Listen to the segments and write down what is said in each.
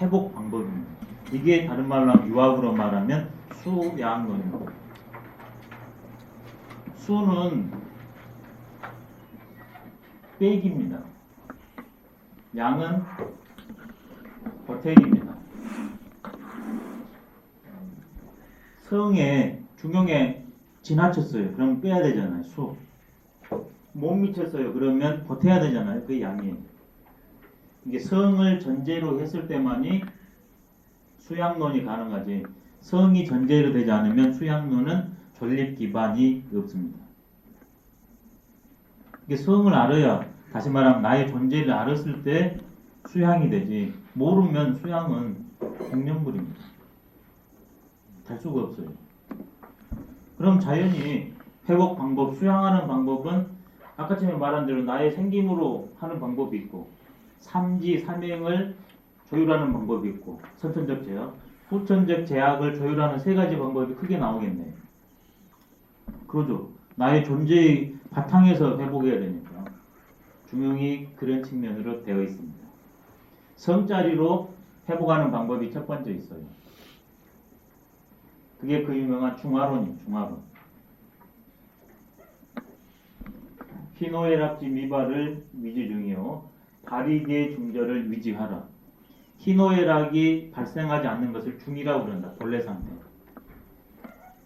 회복 방법입니다. 이게 다른 말로 하면 유학으로 말하면 수양론입니다. 수는 빼기입니다. 양은 보택입니다. 성에 중용에 지나쳤어요. 그럼 빼야 되잖아요. 수. 못 미쳤어요. 그러면 보태야 되잖아요. 그게 양이에요. 이게 성을 전제로 했을 때만이 수양론이 가능하지. 성이 전제로 되지 않으면 수양론은 존립 기반이 없습니다. 이게 성을 알아야, 다시 말하면 나의 존재를 알았을 때 수양이 되지. 모르면 수양은 공룡물입니다. 될 수가 없어요. 그럼 자연히 회복 방법, 수양하는 방법은 아까 전에 말한 대로 나의 생김으로 하는 방법이 있고, 삼지, 삼행을 조율하는 방법이 있고, 선천적 제약, 후천적 제약을 조율하는 세 가지 방법이 크게 나오겠네요. 그러죠. 나의 존재의 바탕에서 회복해야 되니까. 중용이 그런 측면으로 되어 있습니다. 성자리로 회복하는 방법이 첫 번째 있어요. 그게 그 유명한 중화론이에요. 중화론. 희노애락지 미발을 위지 중이요 발이계 중절을 위지하라. 희노애락이 발생하지 않는 것을 중이라고 그런다. 본래 상태.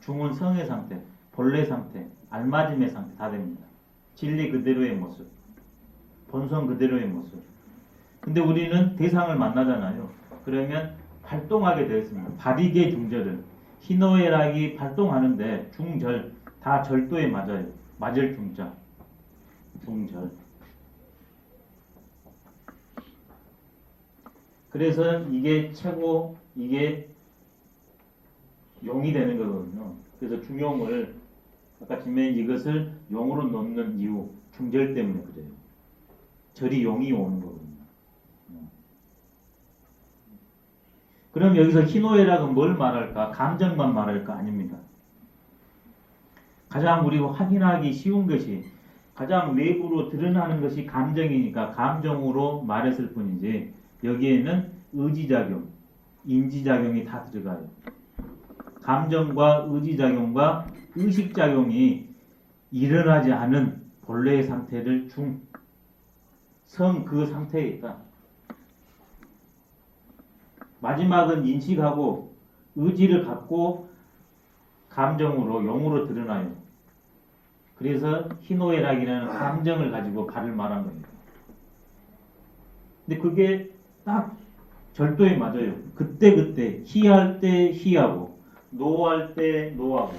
중은 성의 상태, 본래 상태, 알맞음의 상태 다 됩니다. 진리 그대로의 모습, 본성 그대로의 모습. 근데 우리는 대상을 만나잖아요. 그러면 발동하게 되어 있습니다. 발이계 중절을. 희노애락이 발동하는데 중절, 다 절도에 맞아요. 맞을 중자. 중절. 그래서 이게 최고, 이게 용이 되는 거거든요. 그래서 중용을, 아까 전에 이것을 용으로 놓는 이유, 중절 때문에 그래요. 절이 용이 오는 거거든요. 그럼 여기서 희노애락은 뭘 말할까? 감정만 말할까? 아닙니다. 가장 우리가 확인하기 쉬운 것이, 가장 외부로 드러나는 것이 감정이니까 감정으로 말했을 뿐이지, 여기에는 의지작용, 인지작용이 다 들어가요. 감정과 의지작용과 의식작용이 일어나지 않은 본래의 상태를 중, 성 그 상태에 있다. 마지막은 인식하고 의지를 갖고 감정으로, 용으로 드러나요. 그래서 희노애락이라는 감정을 가지고 발을 말한 겁니다. 근데 그게 딱 절도에 맞아요. 그때 희할 때 희하고, 노할 때 노하고,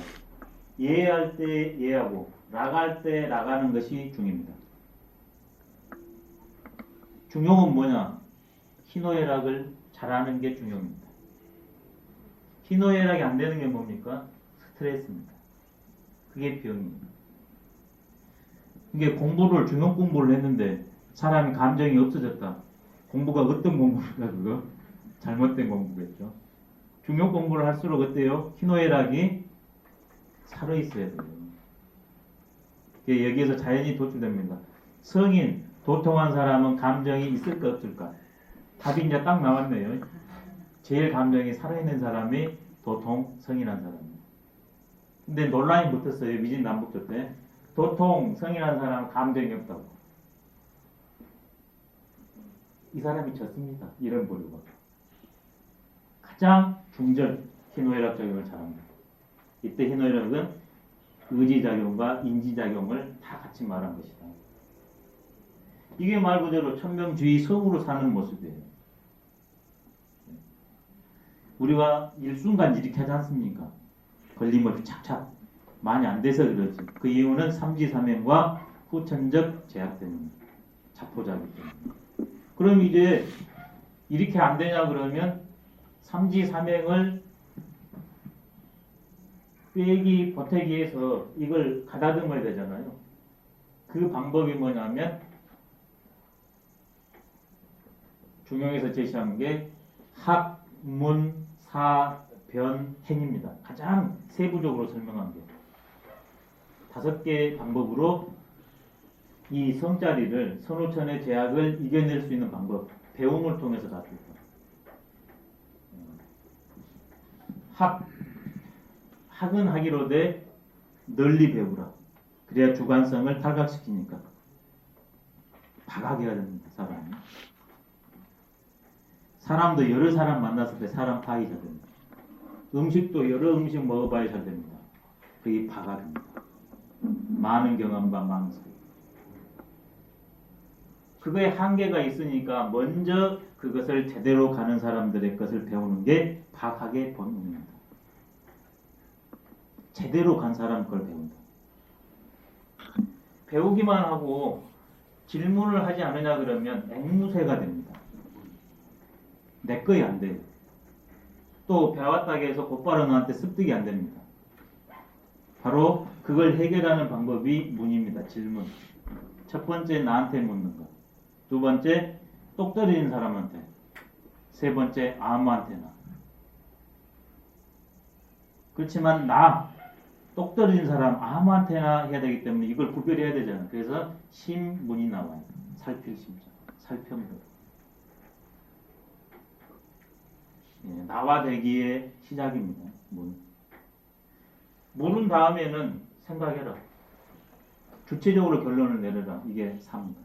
예할 때 예하고, 락할 때 락하는 것이 중입니다. 중용은 뭐냐? 희노애락을 잘하는 게 중용입니다. 희노애락이 안 되는 게 뭡니까? 스트레스입니다. 그게 병입니다. 이게 중용 공부를 했는데 사람이 감정이 없어졌다. 공부가 어떤 공부입니까? 그거? 잘못된 공부겠죠. 중용 공부를 할수록 어때요? 희노애락이 살아있어야 돼요. 여기에서 자연이 도출됩니다. 성인, 도통한 사람은 감정이 있을까 없을까? 답이 이제 딱 나왔네요. 제일 감정이 살아있는 사람이 도통 성인한 사람입니다. 근데 논란이 붙었어요. 미진남북조 때. 도통 성인한 사람은 감정이 없다고. 이 사람이 졌습니다. 이런 부류가. 가장 중절 희노애락 작용을 잘합니다. 이때 희노애락은 의지작용과 인지작용을 다 같이 말한 것이다. 이게 말 그대로 천명주의 성으로 사는 모습이에요. 우리가 일순간 이렇게 하지 않습니까? 걸림없이 착착 많이 안 돼서 그러지. 그 이유는 삼지삼행과 후천적 제약 때문에, 자포자기 때문에. 그럼 이제 이렇게 안 되냐 그러면 삼지삼행을 빼기 보태기해서 이걸 가다듬어야 되잖아요. 그 방법이 뭐냐면 중용에서 제시한 게 학, 문, 사, 변, 행입니다. 가장 세부적으로 설명한 게 5개의 방법으로 이 성자리를, 선우천의 제약을 이겨낼 수 있는 방법, 배움을 통해서 다툴 것. 학은 하기로되 널리 배우라. 그래야 주관성을 탈각시키니까. 박학해야 됩니다. 사람이. 사람도 여러 사람 만났을 때 사람 파악이 잘 됩니다. 음식도 여러 음식 먹어봐야 잘 됩니다. 그게 박학입니다. 많은 경험과 많은 사람. 그거에 한계가 있으니까 먼저 그것을 제대로 가는 사람들의 것을 배우는 게 박학의 본능입니다. 제대로 간 사람 걸 배운다. 배우기만 하고 질문을 하지 않으냐 그러면 앵무새가 됩니다. 내 거이 안 돼요. 또 배웠다고 해서 곧바로 너한테 습득이 안 됩니다. 바로 그걸 해결하는 방법이 문입니다. 질문. 첫 번째 나한테 묻는 것. 두 번째 똑 떨어진 사람한테. 세 번째 아무한테나. 그렇지만 똑 떨어진 사람 아무한테나 해야 되기 때문에 이걸 구별해야 되잖아요. 그래서 심문이 나와요. 살필 심자. 살펴보다. 예, 나와 되기의 시작입니다. 문. 물은 다음에는 생각해라. 주체적으로 결론을 내려라. 이게 3입니다.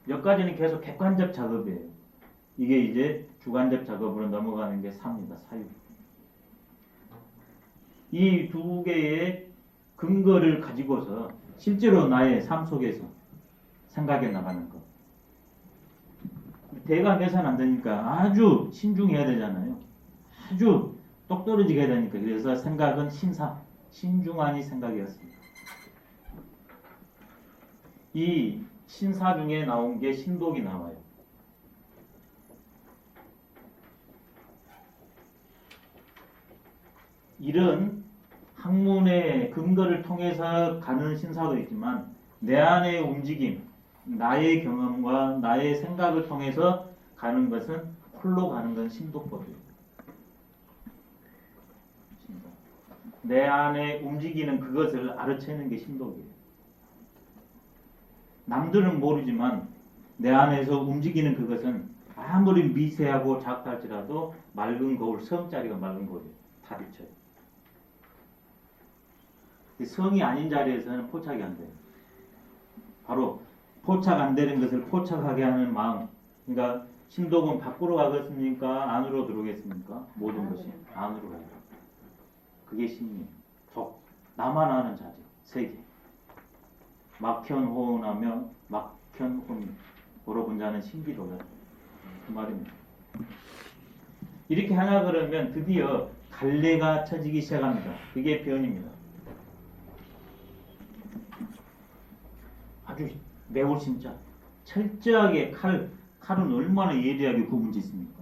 여기까지는 계속 객관적 작업이에요. 이게 이제 주관적 작업으로 넘어가는 게 3입니다. 사유. 이 두 개의 근거를 가지고서 실제로 나의 삶 속에서 생각해 나가는 것. 대강 해서는 안 되니까 아주 신중해야 되잖아요. 아주 똑 떨어지게 해야 되니까. 그래서 생각은 신중하니 생각이었습니다. 이 신사 중에 나온 게 신독이 나와요. 이런 학문의 근거를 통해서 가는 신사도 있지만 내 안의 움직임, 나의 경험과 나의 생각을 통해서 가는 것은 홀로 가는 건 신독법이에요. 내 안에 움직이는 그것을 알아채는 게 신독이에요. 남들은 모르지만 내 안에서 움직이는 그것은 아무리 미세하고 작달지라도 맑은 거울, 성자리가 맑은 거울이에요. 다 비쳐요. 성이 아닌 자리에서는 포착이 안 돼요. 바로 포착 안 되는 것을 포착하게 하는 마음. 그러니까 신독은 밖으로 가겠습니까? 안으로 들어오겠습니까? 모든 것이 안으로 가요. 그게 신이에요. 독. 나만 아는 자리. 세계. 막현호운하며 막현혼. 보러 본 자는 신기로다. 그 말입니다. 이렇게 하나 그러면 드디어 갈래가 쳐지기 시작합니다. 그게 변입니다. 아주 매우 진짜 철저하게 칼은 얼마나 예리하게 구분 짓습니까?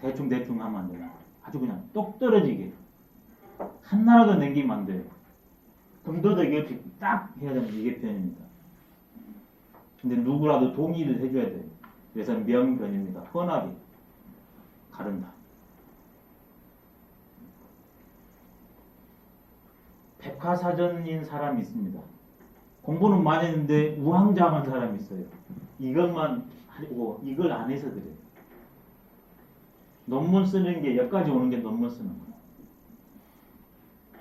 대충 하면 안 돼요. 아주 그냥 똑 떨어지게 하나라도 남기면 안 돼요. 금도덕이 없이 딱 해야 되는 이게 편입니다. 근데 누구라도 동의를 해줘야 돼요. 그래서 명변입니다. 헌합이 가른다. 백화사전인 사람이 있습니다. 공부는 많이 했는데 우왕좌왕한 사람이 있어요. 이것만 하고 이걸 안 해서 그래요. 논문 쓰는 게 여기까지 오는 게 논문 쓰는 거예요.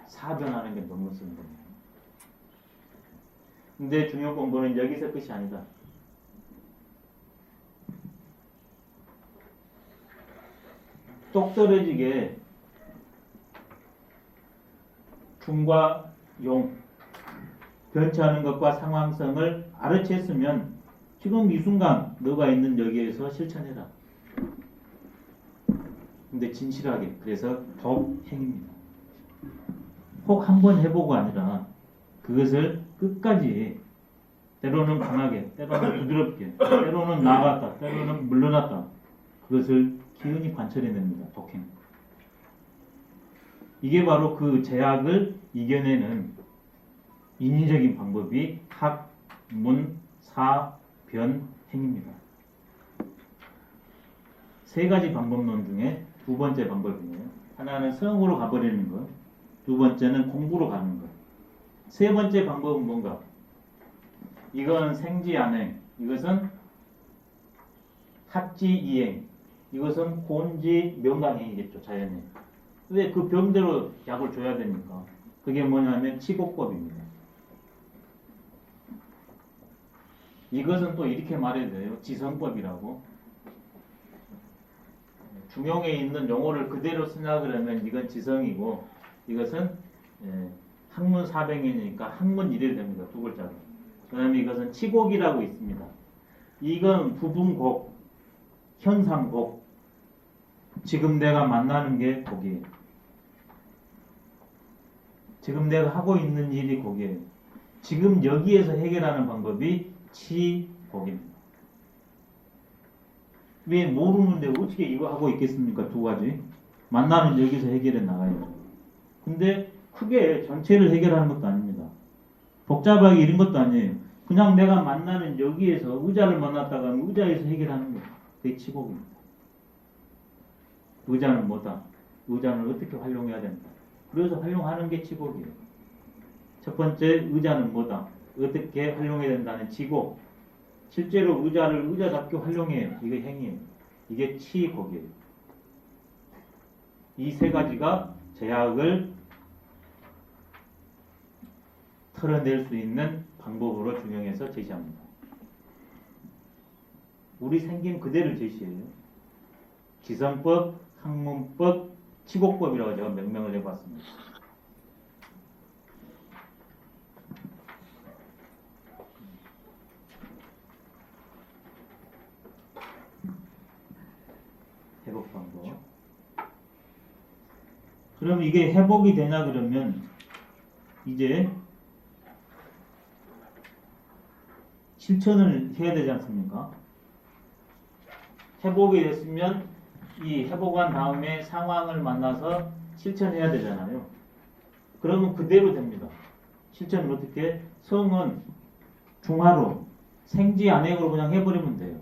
사변하는 게 논문 쓰는 거예요. 근데 중요 공부는 여기서 끝이 아니다. 똑 떨어지게 중과 용 변치하는 것과 상황성을 알아챘으면 지금 이 순간 너가 있는 여기에서 실천해라. 근데 진실하게. 그래서 독행입니다. 혹 한번 해보고 아니라 그것을 끝까지 때로는 강하게, 때로는 부드럽게, 때로는 나갔다, 때로는 물러났다. 그것을 기운이 관철해냅니다. 독행. 이게 바로 그 제약을 이겨내는 인위적인 방법이 학, 문, 사, 변, 행입니다. 세 가지 방법론 중에 두 번째 방법이에요. 하나는 성으로 가버리는 것, 두 번째는 공부로 가는 것. 세 번째 방법은 뭔가? 이건 생지안행, 이것은 합지이행, 이것은 곤지 명강행이겠죠, 자연에. 근데 그 병대로 약을 줘야 되니까. 그게 뭐냐면 치곡법입니다. 이것은 또 이렇게 말해야 돼요. 지성법이라고. 중용에 있는 용어를 그대로 쓰냐 그러면 이건 지성이고, 이것은 학문 400년이니까 학문 이래야 됩니다. 두 글자로. 그 다음에 이것은 치곡이라고 있습니다. 이건 부분곡, 현상곡. 지금 내가 만나는 게 곡이에요. 지금 내가 하고 있는 일이 곡이에요. 지금 여기에서 해결하는 방법이 치곡입니다. 왜 모르는데 어떻게 이거 하고 있겠습니까? 두 가지. 만나는 여기서 해결해 나가야죠. 근데 크게 전체를 해결하는 것도 아닙니다. 복잡하게 이런 것도 아니에요. 그냥 내가 만나는 여기에서 의자를 만났다가 의자에서 해결하는 거예요. 그게 치곡입니다. 의자는 뭐다? 의자는 어떻게 활용해야 된다. 그래서 활용하는 게 치곡이에요. 첫 번째 의자는 뭐다? 어떻게 활용해야 된다는 치곡. 실제로 의자를 의자답게 활용해요. 이게 행위예요. 이게 치곡이에요. 이 세 가지가 제약을 털어낼 수 있는 방법으로 중용해서 제시합니다. 우리 생김 그대로 제시해요. 지성법, 학문법, 치곡법이라고 제가 명명을 해봤습니다. 회복 방법. 그럼 이게 회복이 되냐 그러면 이제 실천을 해야 되지 않습니까? 회복이 됐으면 이 회복한 다음에 상황을 만나서 실천해야 되잖아요. 그러면 그대로 됩니다. 실천은 어떻게? 성은 중화로 생지 안액으로 그냥 해버리면 돼요.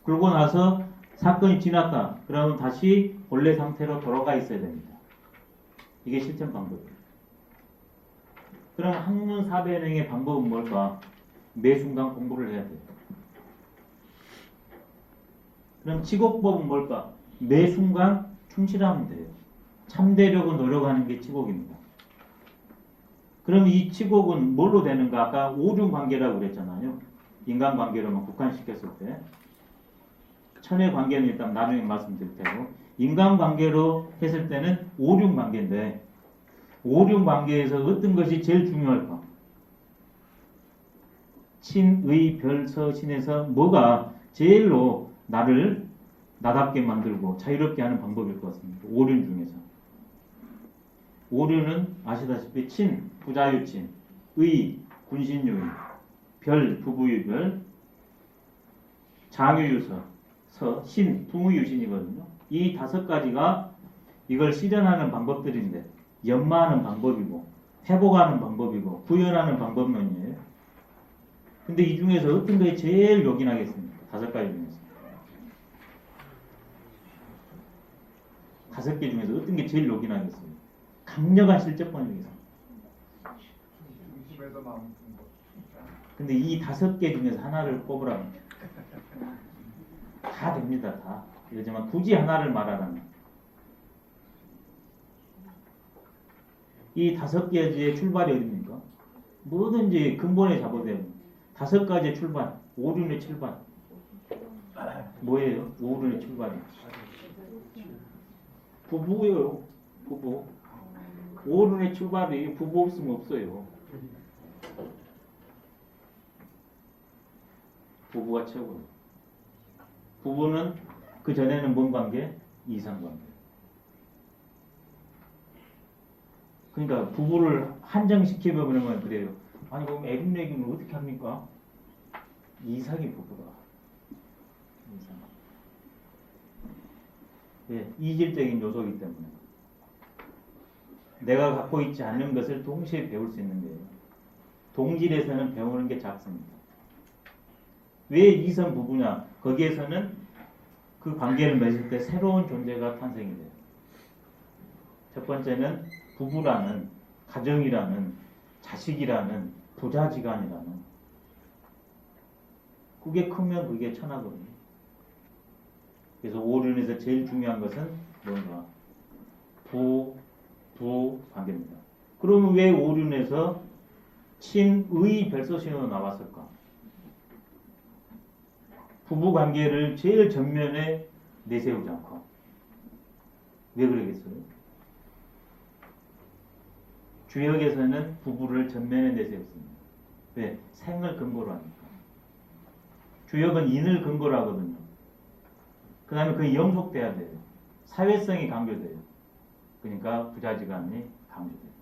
그러고 나서 사건이 지났다. 그러면 다시 본래 상태로 돌아가 있어야 됩니다. 이게 실천 방법이에요. 그럼 학문 4배능의 방법은 뭘까? 매 순간 공부를 해야 돼요. 그럼 치곡법은 뭘까? 매 순간 충실하면 돼요. 참되려고 노력하는 게 치곡입니다. 그럼 이 치곡은 뭘로 되는가? 아까 오중관계라고 그랬잖아요. 인간관계로만 국한시켰을 때. 천의 관계는 일단 나중에 말씀드릴 테고, 인간관계로 했을 때는 오륜관계인데, 오륜관계에서 어떤 것이 제일 중요할까? 친의 별서 신에서 뭐가 제일로 나를 나답게 만들고 자유롭게 하는 방법일 것 같습니다. 오륜 중에서. 오륜은 아시다시피 친, 부자유친, 의, 군신유의, 별, 부부유별, 장유유서, 서, 신, 풍의유신이거든요. 이 5가지가 이걸 실현하는 방법들인데 연마하는 방법이고 회복하는 방법이고 구현하는 방법론이에요. 근데 이 중에서 어떤 것이 제일 요긴하겠습니까? 5가지 중에서. 5개 중에서 어떤 게 제일 요긴하겠어요? 강력한 실제권이겠어요. 근데 이 5개 중에서 하나를 꼽으라면 다 됩니다. 다. 이러지만 굳이 하나를 말하라면 이 5개의 출발이 어딥니까? 뭐든지 근본에 잡아야 돼요. 5가지의 출발, 오륜의 출발. 뭐예요? 오륜의 출발이. 부부예요. 부부. 오륜의 출발이 부부 없으면 없어요. 부부가 최고예요. 부부는 그 전에는 뭔 관계? 이상관계. 그러니까 부부를 한정시켜보면 그래요. 아니 그럼 애국 얘기는 어떻게 합니까? 이상이 부부가. 이상. 예, 이질적인 요소이기 때문에 내가 갖고 있지 않은 것을 동시에 배울 수 있는 거예요. 동질에서는 배우는 게 작습니다. 왜 이성 부부냐? 거기에서는 그 관계를 맺을 때 새로운 존재가 탄생이 돼요. 첫 번째는 부부라는, 가정이라는, 자식이라는, 부자지간이라는. 그게 크면 그게 천하거든요. 그래서 오륜에서 제일 중요한 것은 뭔가? 부 관계입니다. 그럼 왜 오륜에서 친의 별소신으로 나왔을까? 부부 관계를 제일 전면에 내세우지 않고. 왜 그러겠어요? 주역에서는 부부를 전면에 내세웠습니다. 왜? 생을 근거로 하니까. 주역은 인을 근거로 하거든요. 그 다음에 그게 영속돼야 돼요. 사회성이 강조돼요. 그러니까 부자지간이 강조돼요.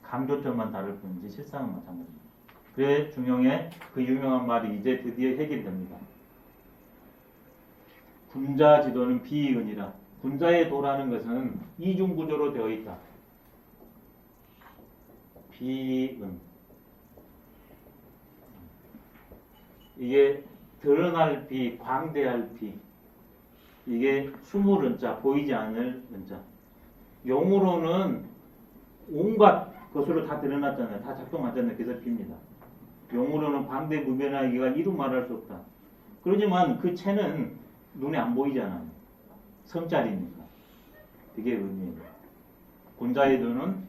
강조점만 다를 뿐이지 실상은 마찬가지입니다. 그래 중용의 그 유명한 말이 이제 드디어 해결됩니다. 군자지도는 비이은이라. 군자의 도라는 것은 이중구조로 되어 있다. 비은. 이게 드러날 비, 광대할 비. 이게 숨을 은자, 보이지 않을 은자. 용으로는 온갖 것으로 다 드러났잖아요. 다 작동하잖아요. 그래서 비입니다. 용으로는 광대무변하기가 이루 말할 수 없다. 그러지만 그 채는 눈에 안 보이잖아요. 성자리니까. 그게 의미예요. 군자의 도는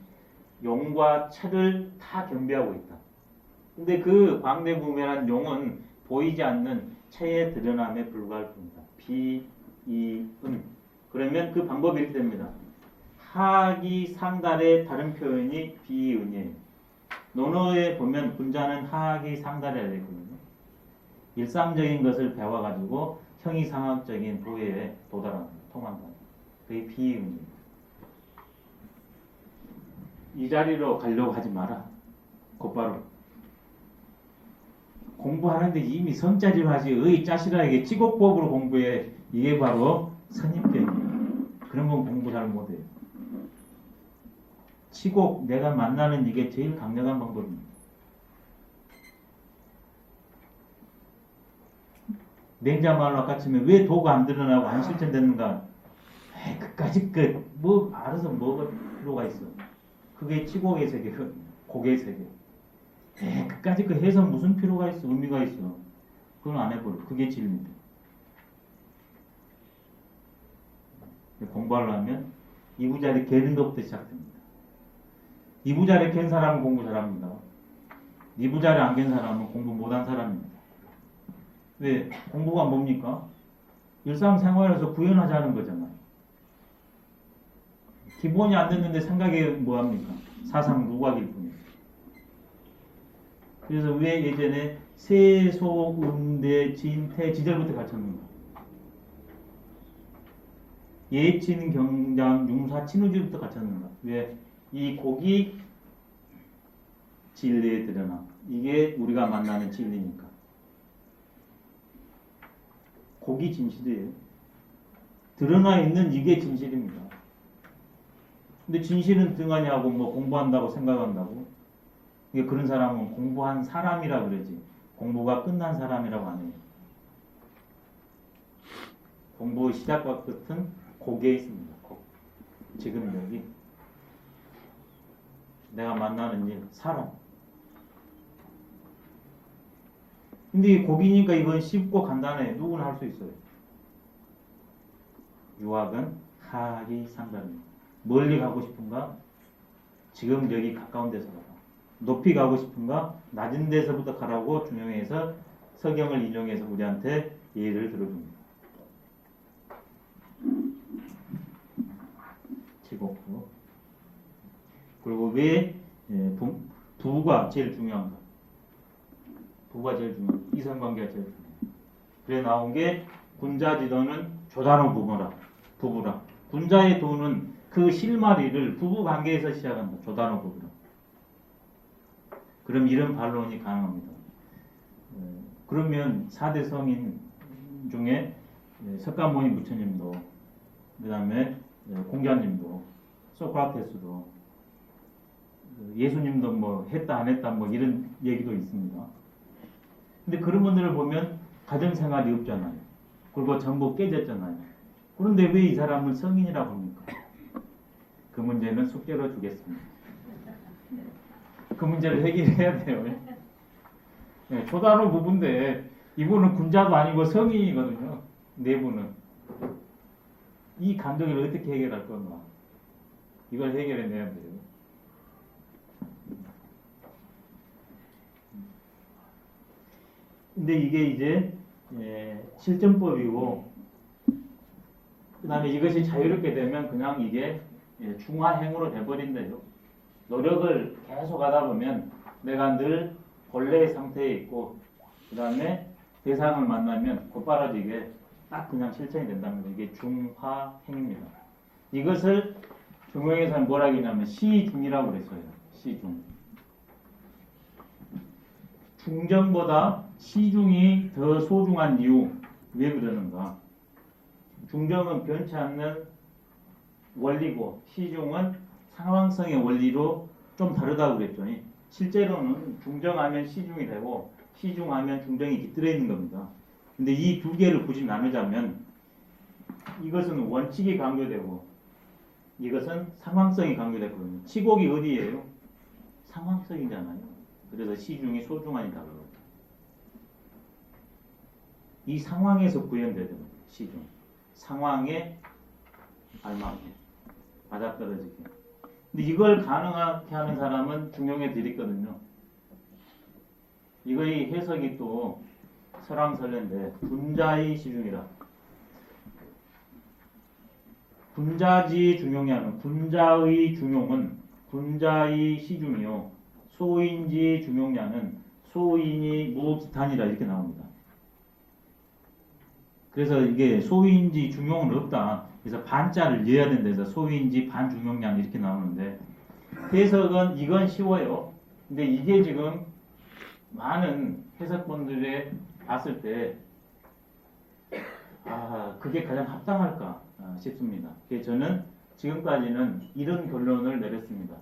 용과 채를 다 겸비하고 있다. 근데 그 광대무변한 용은 보이지 않는 채의 드러남에 불과할 뿐이다. 비, 이, 은. 그러면 그 방법이 이렇게 됩니다. 하기 상달의 다른 표현이 비은이에요. 논어에 보면 군자는 하기 상달이라 되어 있거든요. 일상적인 것을 배워가지고 형이상학적인 도에 도달한다. 통한다. 그게 비은이에요. 이 자리로 가려고 하지 마라. 곧바로. 공부하는데 이미 성자리로 하지 의 짜시라에게 치곡법으로 공부해. 이게 바로 선입견이에요. 그런 건 공부 잘 못해요. 치곡 내가 만나는 이게 제일 강력한 방법입니다. 맹자말로 아까 치면 왜 도가 안 드러나고 안 실천되는가? 그까짓 뭐 알아서 뭐가 필요가 있어. 그게 치곡의 세계, 곡의 세계. 그까짓 그 해서 무슨 필요가 있어, 의미가 있어. 그건 안 해버려. 그게 진리입니다. 공부하려면 이부자리 개는 것부터 시작됩니다. 이부자리 깬 사람은 공부 잘합니다. 이부자리 안 깬 사람은 공부 못한 사람입니다. 왜? 공부가 뭡니까? 일상생활에서 구현하자는 거잖아요. 기본이 안 됐는데 생각이 뭐합니까? 사상 누각일 뿐이에요. 그래서 왜 예전에 세소, 음대, 진태, 지절부터 갖췄는가? 예친, 경장, 융사, 친우지부터 갖췄는가? 왜? 이 곡이 진리에 드러나. 이게 우리가 만나는 진리니까. 곡이 진실이에요. 드러나 있는 이게 진실입니다. 근데 진실은 등하냐 하고 뭐 공부한다고 생각한다고. 이게 그런 사람은 공부한 사람이라 그러지. 공부가 끝난 사람이라고 안 해요. 공부 시작과 끝은 곡에 있습니다. 곡. 지금 여기. 내가 만나는 일, 사람. 근데 이 곡이니까 이건 쉽고 간단해. 누구나 할 수 있어요. 유학은 하기 상담입니다. 멀리 가고 싶은가? 지금 여기 가까운 데서 가라. 높이 가고 싶은가? 낮은 데서부터 가라고 중용해서 서경을 인용해서 우리한테 예를 들어줍니다. 치곡부. 그리고 왜 부가 제일 중요한가? 부가 제일 중요해요. 이성관계가 제일 중요해요. 그래 나온 게 군자지도는 조단호 부부라. 군자의 도는 그 실마리를 부부관계에서 시작한다. 조단호 부부라. 그럼 이런 반론이 가능합니다. 그러면 4대 성인 중에 석가모니 부처님도 그 다음에 공자님도 소크라테스도 예수님도 뭐 했다 안 했다 뭐 이런 얘기도 있습니다. 근데 그런 분들을 보면 가정생활이 없잖아요. 그리고 전부 깨졌잖아요. 그런데 왜 이 사람을 성인이라고 합니까? 그 문제는 숙제로 주겠습니다. 그 문제를 해결해야 돼요. 네, 초단호 부부인데 이분은 군자도 아니고 성인이거든요. 내부는. 이 간격을 어떻게 해결할 건가? 이걸 해결해내야 돼요. 근데 이게 이제 실전법이고, 그 다음에 이것이 자유롭게 되면 그냥 이게 중화행으로 돼버린대요. 노력을 계속 하다 보면 내가 늘 본래의 상태에 있고, 그 다음에 대상을 만나면 곧바로 이게 딱 그냥 실천이 된답니다. 이게 중화행입니다. 이것을 중용에서는 뭐라 하냐면 시중이라고 그랬어요. 시중. 중정보다 시중이 더 소중한 이유. 왜 그러는가? 중정은 변치 않는 원리고 시중은 상황성의 원리로 좀 다르다고 그랬죠. 실제로는 중정하면 시중이 되고 시중하면 중정이 깃들어 있는 겁니다. 근데 이 두 개를 굳이 나누자면 이것은 원칙이 강조되고 이것은 상황성이 강조됐거든요. 치곡이 어디예요? 상황성이잖아요. 그래서 시중이 소중하니까 그러죠. 이 상황에서 구현되는 시중. 상황에 알맞게 맞아떨어지게. 근데 이걸 가능하게 하는 사람은 중용에 들있거든요. 이거의 해석이 또 설왕설래인데 분자의 시중이라. 분자지 중용이하는 분자의 중용은 분자의 시중이요. 소인지 중용량은 소인이 무기탄이라 이렇게 나옵니다. 그래서 이게 소인지 중용은 없다. 그래서 반자를 이어야 된다 해서 소인지 반중용량 이렇게 나오는데 해석은 이건 쉬워요. 근데 이게 지금 많은 해석본들에 봤을 때 그게 가장 합당할까 싶습니다. 그래서 저는 지금까지는 이런 결론을 내렸습니다.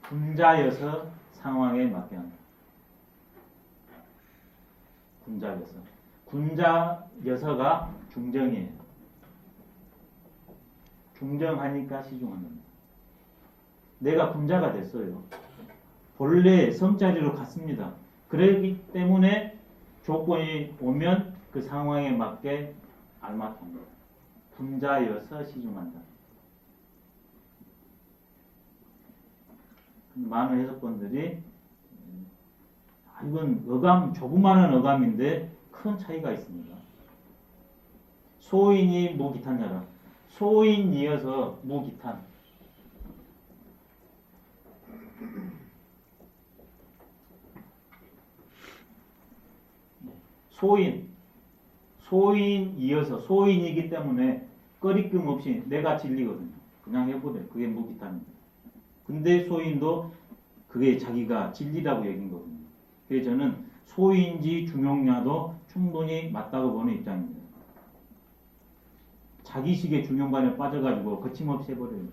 분자여서 상황에 맞게 한다. 군자여서. 군자여서가 중정이에요. 중정하니까 시중합니다. 내가 군자가 됐어요. 본래 성자리로 갔습니다. 그렇기 때문에 조건이 오면 그 상황에 맞게 알맞습니다. 군자여서 시중한다. 많은 해석본들이 이건 어감, 조그마한 어감인데 큰 차이가 있습니다. 소인이 무기탄자라. 소인이어서 무기탄. 소인이어서 소인이기 때문에 꺼리낌 없이 내가 진리거든요. 그냥 해보래. 그게 무기탄입니다. 근데 소인도 그게 자기가 진리라고 얘기인 거거든요. 그래서 저는 소인지 중용야도 충분히 맞다고 보는 입장입니다. 자기식의 중용관에 빠져가지고 거침없이 해버려요.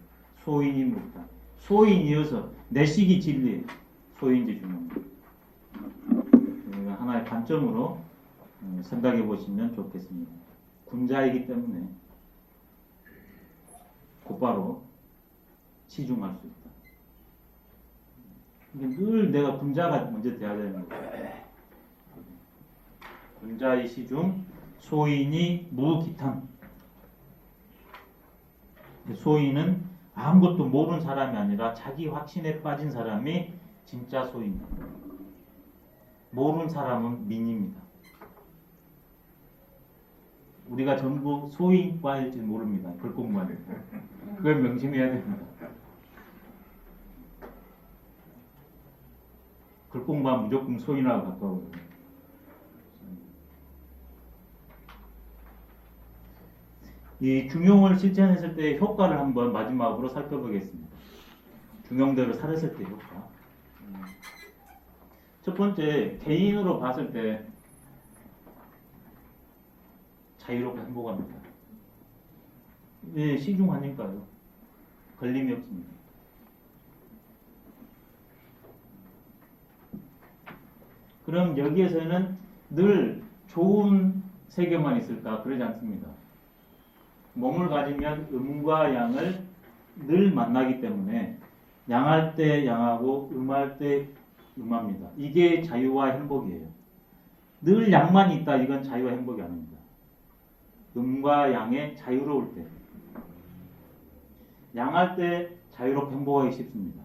소인이 무기탄. 소인이어서 내 식이 진리. 소인지 중용야. 하나의 관점으로 생각해 보시면 좋겠습니다. 군자이기 때문에 곧바로 치중할 수 있다. 늘 내가 군자가 먼저 돼야 되는 거예요. 군자의 시중, 소인이 무기탄. 소인은 아무것도 모르는 사람이 아니라 자기 확신에 빠진 사람이 진짜 소인입니다. 모르는 사람은 민입니다. 우리가 전부 소인과일지 모릅니다. 글 공부하는 거. 그걸 명심해야 됩니다. 글 공부하면 무조건 소인하고 가까워요. 이 중용을 실천했을 때 효과를 한번 마지막으로 살펴보겠습니다. 중용대로 살았을 때 효과. 첫 번째, 개인으로 봤을 때 자유롭고 행복합니다. 왜 시중하니까요. 걸림이 없습니다. 그럼 여기에서는 늘 좋은 세계만 있을까? 그러지 않습니다. 몸을 가지면 음과 양을 늘 만나기 때문에 양할 때 양하고 음할 때 음합니다. 이게 자유와 행복이에요. 늘 양만 있다. 이건 자유와 행복이 아닙니다. 음과 양의 자유로울 때, 양할 때 자유롭고 행복하기 쉽습니다.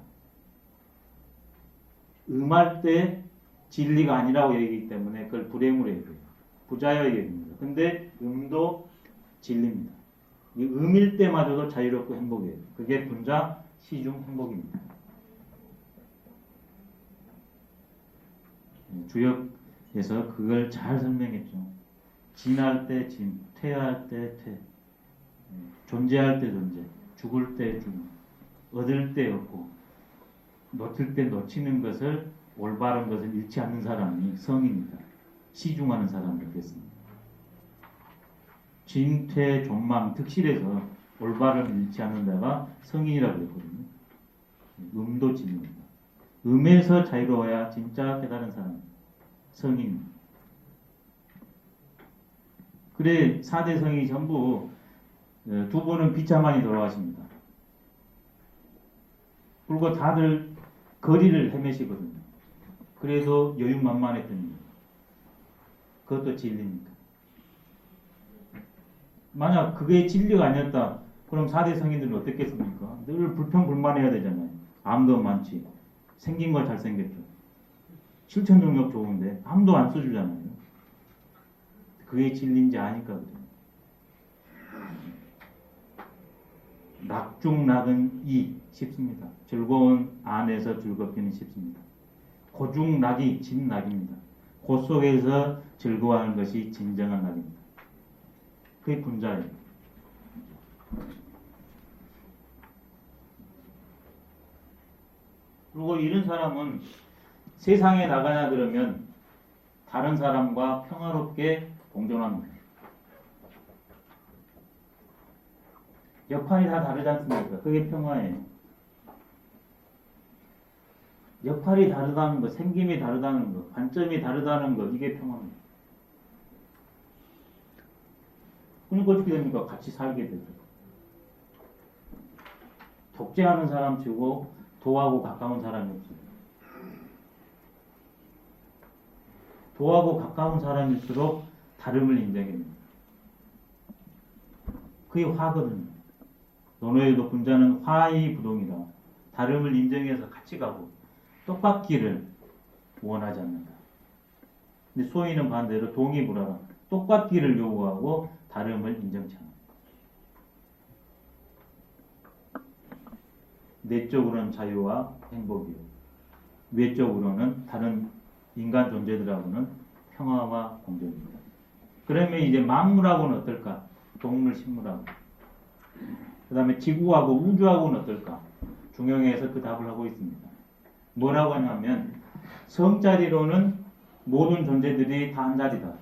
음할 때 진리가 아니라고 얘기하기 때문에 그걸 불행으로 얘기해요. 부자여 얘기합니다. 근데 음도 진리입니다. 이 음일 때마저도 자유롭고 행복이에요. 그게 분자 시중 행복입니다. 주역에서 그걸 잘 설명했죠. 진할 때 진, 퇴할 때 퇴, 존재할 때 존재, 죽을 때 죽음, 얻을 때 얻고, 놓칠 때 놓치는 것을 올바른 것을 잃지 않는 사람이 성입니다. 시중하는 사람을 그랬습니다. 진, 퇴, 존망, 득실에서 올바름을 잃지 않는 자가 성인이라고 그랬거든요. 음도 진입니다. 음에서 자유로워야 진짜 깨달은 사람, 성인. 그래 4대 성이 전부 두 분은 비참하니 돌아가십니다. 그리고 다들 거리를 헤매시거든요. 그래도 여유만만했던 이유. 그것도 진리입니다. 만약 그게 진리가 아니었다. 그럼 4대 성인들은 어떻겠습니까? 늘 불평불만해야 되잖아요. 암도 많지. 생긴 거 잘생겼죠. 실천 능력 좋은데 암도 안 써주잖아요. 그게 진리인지 아니까 그래요. 낙중락은 쉽습니다. 즐거운 안에서 즐겁기는 쉽습니다. 고중락이 진락입니다. 그 속에서 즐거워하는 것이 진정한 낙입니다. 그게 분자예요. 그리고 이런 사람은 세상에 나가냐 그러면 다른 사람과 평화롭게 공존합니다. 역할이 다 다르지 않습니까? 그게 평화예요. 역할이 다르다는 것, 생김이 다르다는 것, 관점이 다르다는 것, 이게 평화입니다. 그러니까 어떻게 됩니까? 같이 살게 되죠. 독재하는 사람 치고 도하고 가까운 사람이 없어요. 도하고 가까운 사람일수록 다름을 인정합니다. 그게 화거든요. 논어에도 분자는 화의 부동이다. 다름을 인정해서 같이 가고 똑같기를 원하지 않는다. 근데 소인은 반대로 동의불하다. 똑같기를 요구하고 다름을 인정치 않는다. 내적으로는 자유와 행복이요. 외적으로는 다른 인간 존재들하고는 평화와 공존입니다. 그러면 이제 만물하고는 어떨까? 동물, 식물하고. 그 다음에 지구하고 우주하고는 어떨까? 중용에서 그 답을 하고 있습니다. 뭐라고 하냐면 성자리로는 모든 존재들이 다 한 자리다.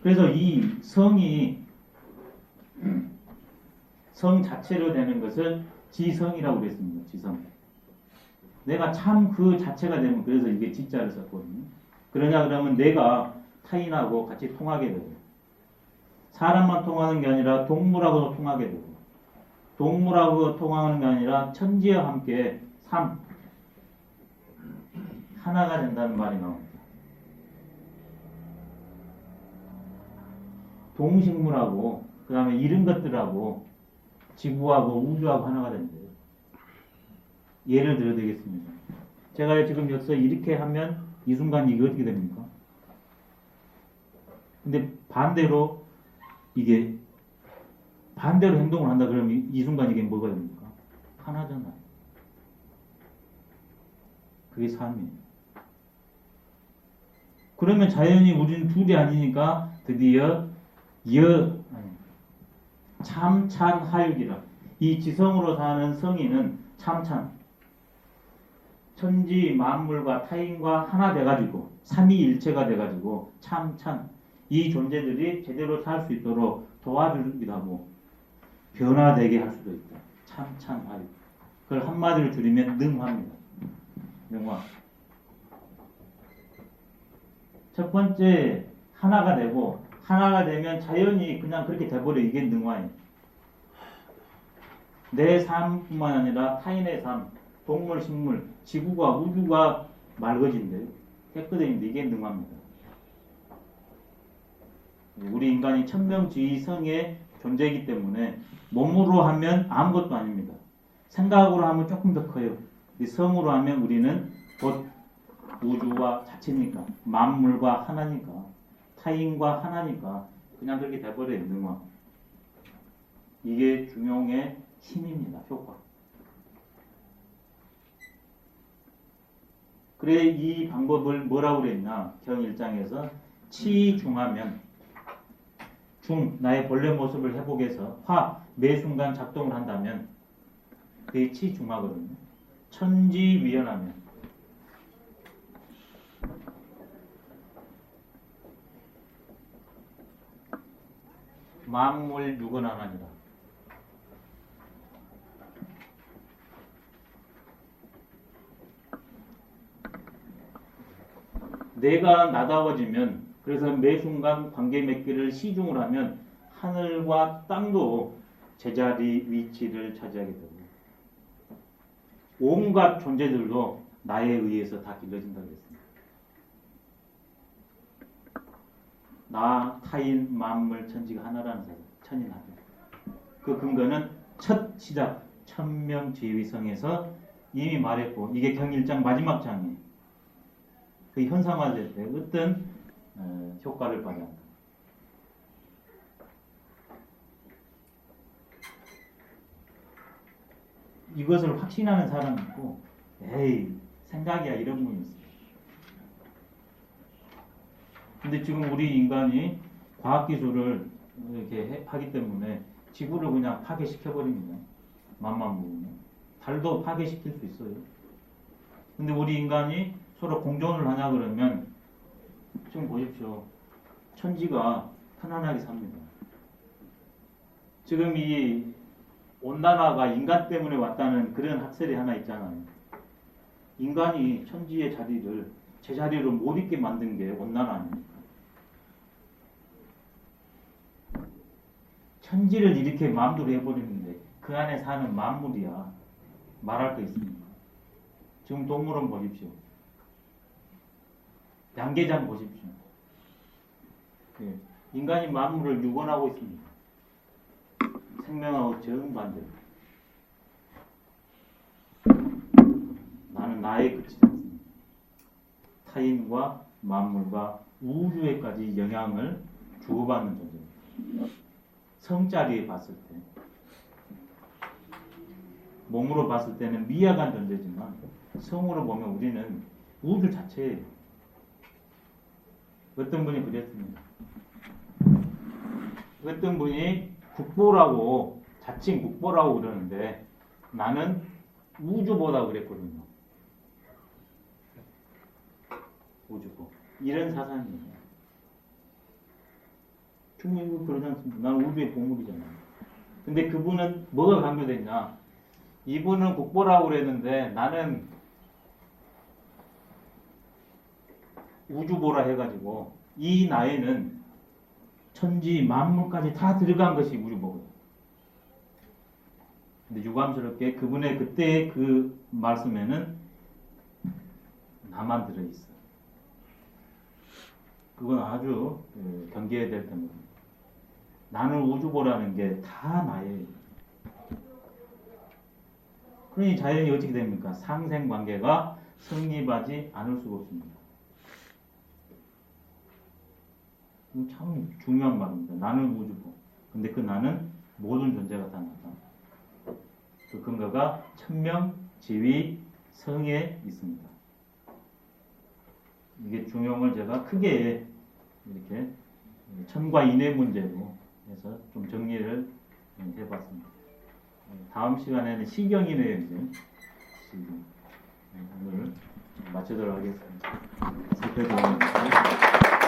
그래서 이 성이 성 자체로 되는 것을 지성이라고 그랬습니다. 지성. 내가 참 그 자체가 되면 그래서 이게 지자를 썼거든요. 그러냐 그러면 내가 타인하고 같이 통하게 되고 사람만 통하는 게 아니라 동물하고도 통하게 되고 동물하고 통하는 게 아니라 천지와 함께 하나가 된다는 말이 나옵니다. 동식물하고 그 다음에 이런 것들하고 지구하고 우주하고 하나가 된대요. 예를 들어 드리겠습니다. 제가 지금 여기서 이렇게 하면 이 순간 이게 어떻게 됩니까? 근데 반대로 이게 반대로 행동을 한다 그러면 이 순간 이게 뭐가 됩니까? 하나잖아요. 그게 삶이에요. 그러면 자연히 우리는 둘이 아니니까 드디어 참찬하육이라. 이 지성으로 사는 성인은 참찬. 천지 만물과 타인과 하나 돼가지고 삼위일체가 돼가지고 참찬. 이 존재들이 제대로 살 수 있도록 도와주기도 하고 변화되게 할 수도 있다. 참찬하육. 그걸 한마디로 줄이면 능화입니다. 능화. 첫 번째 하나가 되고 하나가 되면 자연이 그냥 그렇게 돼버려. 이게 능화예요. 내 삶뿐만 아니라 타인의 삶, 동물, 식물, 지구가 우주가 맑아진대요. 깨끗해진데 이게 능합니다. 우리 인간이 천명지성의 존재이기 때문에 몸으로 하면 아무것도 아닙니다. 생각으로 하면 조금 더 커요. 성으로 하면 우리는 곧 우주와 자체니까, 만물과 하나니까, 타인과 하나니까 그냥 그렇게 돼버려요. 능화. 이게 중용의 힘입니다. 효과. 그래 이 방법을 뭐라고 그랬나? 경 1장에서 치중하면 중 나의 본래 모습을 회복해서 화 매 순간 작동을 한다면 그게 치중하거든요. 천지위원하면 만물 유건하나니라. 내가 나다워지면 그래서 매 순간 관계 맺기를 시중을 하면 하늘과 땅도 제자리 위치를 차지하게 되고 온갖 존재들도 나에 의해서 다 길러진다고 했습니다. 나, 타인, 만물, 천지가 하나라는 사실 천인하죠. 그 근거는 첫 시작 천명지위성에서 이미 말했고 이게 경 1장 마지막 장이에요. 그 현상화될 때 어떤 효과를 발휘한다. 이것을 확신하는 사람이 있고 에이 생각이야 이런 분이 있어요. 근데 지금 우리 인간이 과학기술을 이렇게 하기 때문에 지구를 그냥 파괴시켜버립니다. 맘만 먹으면. 달도 파괴시킬 수 있어요. 근데 우리 인간이 서로 공존을 하냐 그러면 지금 보십시오. 천지가 편안하게 삽니다. 지금 이 온난화가 인간 때문에 왔다는 그런 학설이 하나 있잖아요. 인간이 천지의 자리를 제자리로 못 있게 만든 게 온난화 아닙니까? 천지를 이렇게 마음대로 해버리는데 그 안에 사는 만물이야. 말할 거 있습니까? 지금 동물원 보십시오. 양계장 보십시오. 예, 인간이 만물을 유건하고 있습니다. 생명하고 정반대로. 나는 나의 끝이지 않습니다. 타인과 만물과 우주에까지 영향을 주고받는 존재입니다. 성자리에 봤을 때 몸으로 봤을 때는 미약한 존재지만 성으로 보면 우리는 우주 자체예요. 어떤 분이 그랬습니다. 어떤 분이 국보라고 자칭 국보라고 그러는데 나는 우주보다 그랬거든요. 우주보. 이런 사상이에요. 충분히 그러지 않습니다. 나는 우주의 보물이잖아요. 근데 그분은 뭐가 강조됐냐? 이분은 국보라고 그랬는데 나는 우주보라 해가지고 이 나에는 천지 만물까지 다 들어간 것이 우주보거든요. 근데 유감스럽게 그분의 그때의 그 말씀에는 나만 들어있어. 그건 아주 경계해야 될 겁니다. 나는 우주보라는 게 다 나예요. 그러니 자연이 어떻게 됩니까? 상생관계가 성립하지 않을 수가 없습니다. 참 중요한 말입니다. 나는 우주보. 근데 그 나는 모든 존재가 다 나다. 그 근거가 천명, 지위, 성에 있습니다. 이게 중용을 제가 크게 이렇게 천과 인의 문제로 해서 좀 정리를 해봤습니다. 다음 시간에는 시경인의 연습 오늘 마치도록 하겠습니다. 살펴보겠습니다.